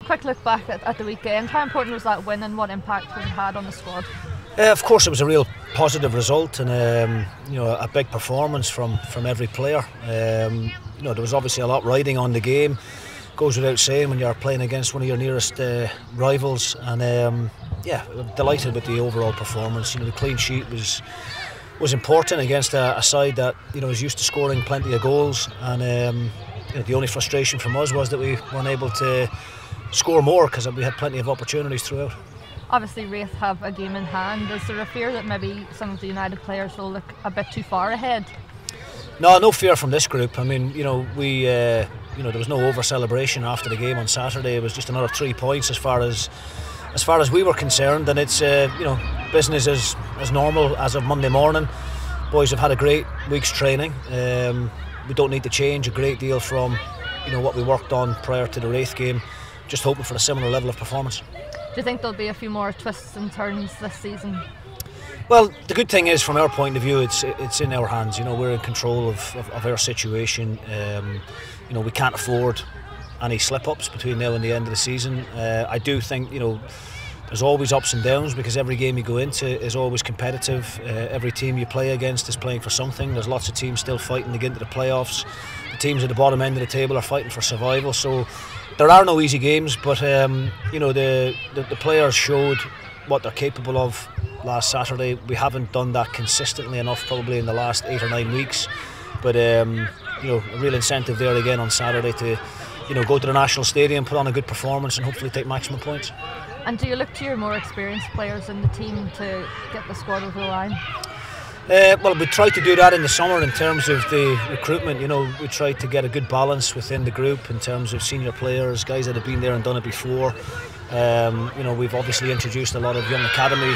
quick look back at the weekend. How important was that win and what impact has it had on the squad? Of course, it was a real positive result and a big performance from every player. There was obviously a lot riding on the game. Goes without saying when you're playing against one of your nearest rivals, and delighted with the overall performance. The clean sheet was important against a side that is used to scoring plenty of goals, and the only frustration from us was that we weren't able to score more because we had plenty of opportunities throughout. Obviously Raith have a game in hand. Is there a fear that maybe some of the United players will look a bit too far ahead? No fear from this group. I mean, there was no over celebration after the game on Saturday. It was just another 3 points as far as we were concerned, and it's business as normal as of Monday morning. Boys have had a great week's training. We don't need to change a great deal from what we worked on prior to the Raith game. Just hoping for a similar level of performance. Do you think there'll be a few more twists and turns this season? Well, the good thing is, from our point of view, it's in our hands. We're in control of our situation. We can't afford any slip-ups between now and the end of the season. I do think there's always ups and downs because every game you go into is always competitive. Every team you play against is playing for something. There's lots of teams still fighting to get into the playoffs. The teams at the bottom end of the table are fighting for survival. So there are no easy games, but the players showed what they're capable of last Saturday. We haven't done that consistently enough probably in the last 8 or 9 weeks, but a real incentive there again on Saturday to go to the National Stadium, put on a good performance and hopefully take maximum points. And do you look to your more experienced players in the team to get the squad over the line? Well, we tried to do that in the summer in terms of the recruitment. We tried to get a good balance within the group in terms of senior players, guys that have been there and done it before. We've obviously introduced a lot of young academy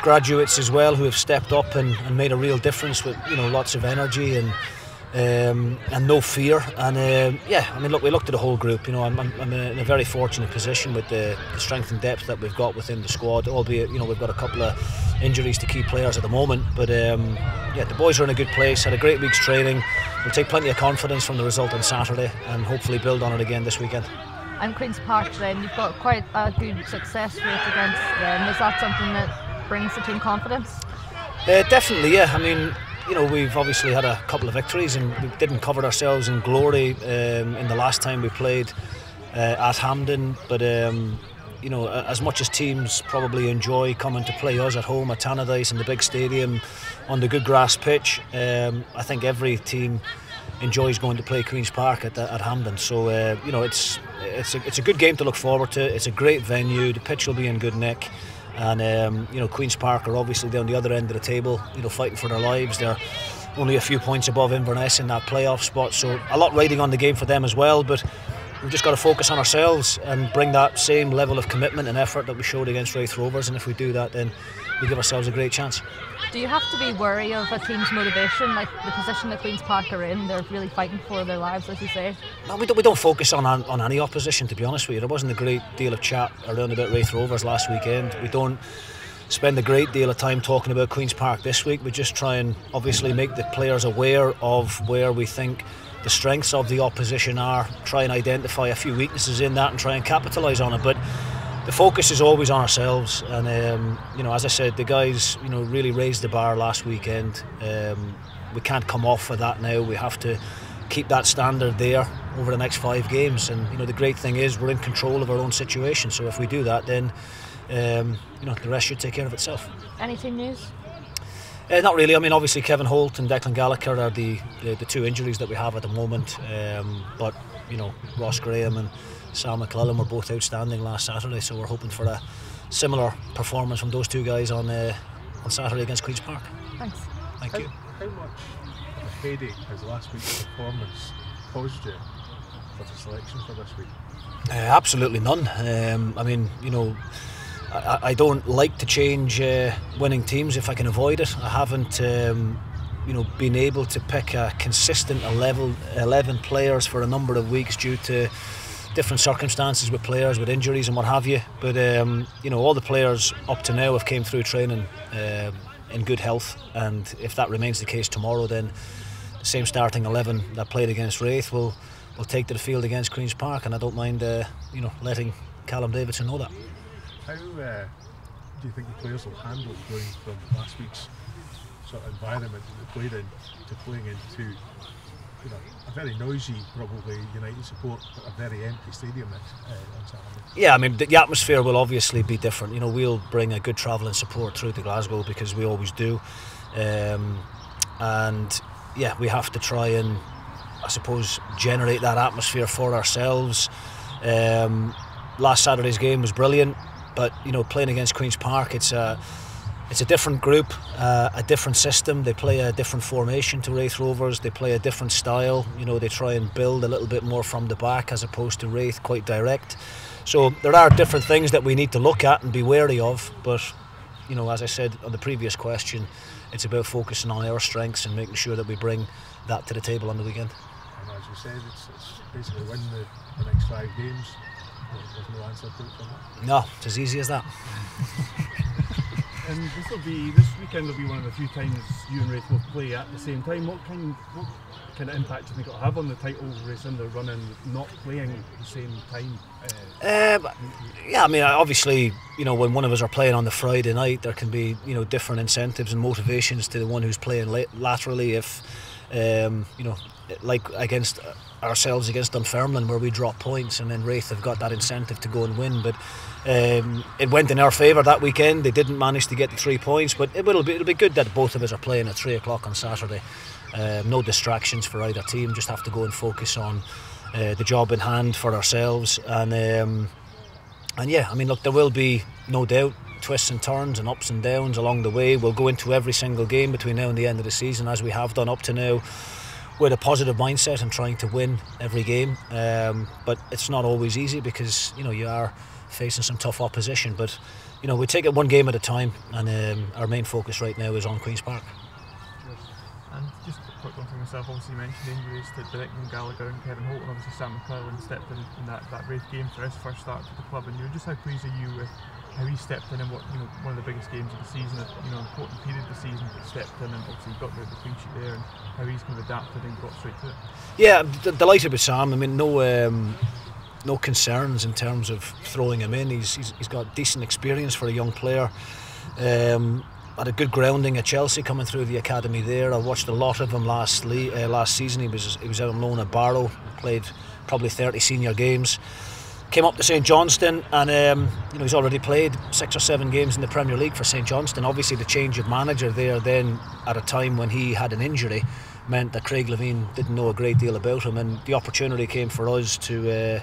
graduates as well who have stepped up and made a real difference with lots of energy and no fear. And look, we looked at the whole group. I'm in a very fortunate position with the strength and depth that we've got within the squad, albeit we've got a couple of injuries to key players at the moment, but the boys are in a good place, had a great week's training. We'll take plenty of confidence from the result on Saturday and hopefully build on it again this weekend. And Queen's Park then, you've got quite a good success rate against them. Is that something that brings the team confidence? Definitely, yeah. I mean, we've obviously had a couple of victories and we didn't cover ourselves in glory in the last time we played at Hampden, but as much as teams probably enjoy coming to play us at home at Tannadice in the big stadium on the good grass pitch, I think every team enjoys going to play Queen's Park at Hampden. So it's a good game to look forward to. It's a great venue. The pitch will be in good nick, and Queen's Park are obviously down the other end of the table, fighting for their lives. They're only a few points above Inverness in that playoff spot, so a lot riding on the game for them as well. But we've just got to focus on ourselves and bring that same level of commitment and effort that we showed against Raith Rovers, and if we do that, then we give ourselves a great chance. Do you have to be wary of a team's motivation, like the position that Queen's Park are in? They're really fighting for their lives, as you say. No, we don't focus on any opposition, to be honest with you. There wasn't a great deal of chat around about Raith Rovers last weekend. We don't spend a great deal of time talking about Queen's Park this week. We just try and obviously make the players aware of where we think the strengths of the opposition are, try and identify a few weaknesses in that and try and capitalise on it. But the focus is always on ourselves, and as I said, the guys really raised the bar last weekend. We can't come off of that now. We have to keep that standard there over the next 5 games, and the great thing is we're in control of our own situation, so if we do that, then the rest should take care of itself. Any team news? Not really. I mean, obviously Kevin Holt and Declan Gallagher are the 2 injuries that we have at the moment, but Ross Graham and Sam McClellan were both outstanding last Saturday, so we're hoping for a similar performance from those 2 guys on Saturday against Queen's Park. Thanks. Thank you. How much of a headache has last week's performance caused you for the selection for this week? Absolutely none. I mean, I don't like to change winning teams if I can avoid it. I haven't been able to pick a consistent 11 players for a number of weeks due to different circumstances with players, with injuries and what have you. But all the players up to now have came through training in good health, and if that remains the case tomorrow, then the same starting 11 that played against Raith will take to the field against Queen's Park, and I don't mind letting Callum Davidson know that. How do you think the players will handle going from last week's sort of environment that they played in to playing into, you know, a very noisy, probably United support, but a very empty stadium on Saturday? Yeah, I mean the atmosphere will obviously be different. You know, we'll bring a good travelling support through to Glasgow because we always do, and yeah, we have to try and, I suppose, generate that atmosphere for ourselves. Last Saturday's game was brilliant, but you know, playing against Queen's Park, it's a different group, a different system. They play a different formation to Wraith Rovers. They play a different style. You know, they try and build a little bit more from the back as opposed to Wraith, quite direct. So there are different things that we need to look at and be wary of. But you know, as I said on the previous question, it's about focusing on our strengths and making sure that we bring that to the table on the weekend. And as you said, it's basically win the next 5 games. There's no answer to it from that. No, it's as easy as that. And this weekend will be one of the few times you and Wraith will play at the same time. What kind of impact do you think it'll have on the title race in the run-in, not playing at the same time? Yeah, I mean, obviously, you know, when one of us are playing on the Friday night, there can be, you know, different incentives and motivations to the one who's playing laterally. If you know, like against ourselves against Dunfermline, where we drop points, and then Wraith have got that incentive to go and win. But it went in our favour that weekend. They didn't manage to get the 3 points, but it'll be good that both of us are playing at 3 o'clock on Saturday. No distractions for either team. Just have to go and focus on the job in hand for ourselves. And yeah, I mean, look, there will be no doubt twists and turns and ups and downs along the way. We'll go into every single game between now and the end of the season, as we have done up to now, with a positive mindset and trying to win every game. But it's not always easy because, you know, you are facing some tough opposition. But, you know, we take it one game at a time, and our main focus right now is on Queen's Park. And just a quick one for myself, obviously you mentioned injuries to Declan Gallagher and Kevin Holt, and obviously Sam McClellan stepped in that Wraith game for his first start for the club, and just how pleased are you with how he stepped in what, you know, one of the biggest games of the season, you know, important period of the season, but stepped in and obviously got the clean sheet there, and how he's kind of adapted and got straight to it? Yeah, delighted with Sam. I mean, no concerns in terms of throwing him in. He's got decent experience for a young player. Had a good grounding at Chelsea coming through the academy there. I watched a lot of him last season. He was out on loan at Barrow, played probably 30 senior games. Came up to St Johnstone, and you know, he's already played 6 or 7 games in the Premier League for St Johnstone. Obviously, the change of manager there then at a time when he had an injury meant that Craig Levine didn't know a great deal about him, and the opportunity came for us to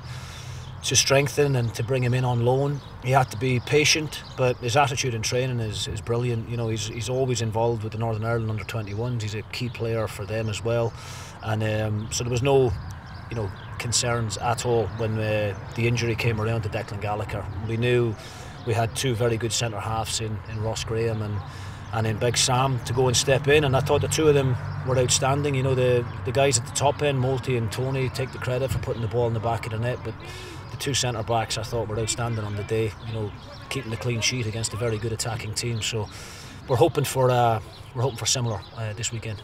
strengthen and to bring him in on loan. He had to be patient, but his attitude in training is brilliant. You know, he's always involved with the Northern Ireland under-21s. He's a key player for them as well, and so there was no, you know, concerns at all when the injury came around to Declan Gallagher. We knew we had 2 very good centre halves in Ross Graham and in Big Sam to go and step in, and I thought the 2 of them were outstanding. You know, the guys at the top end, Molty and Tony, take the credit for putting the ball in the back of the net, but the 2 centre backs I thought were outstanding on the day. You know, keeping the clean sheet against a very good attacking team. So we're hoping for similar this weekend.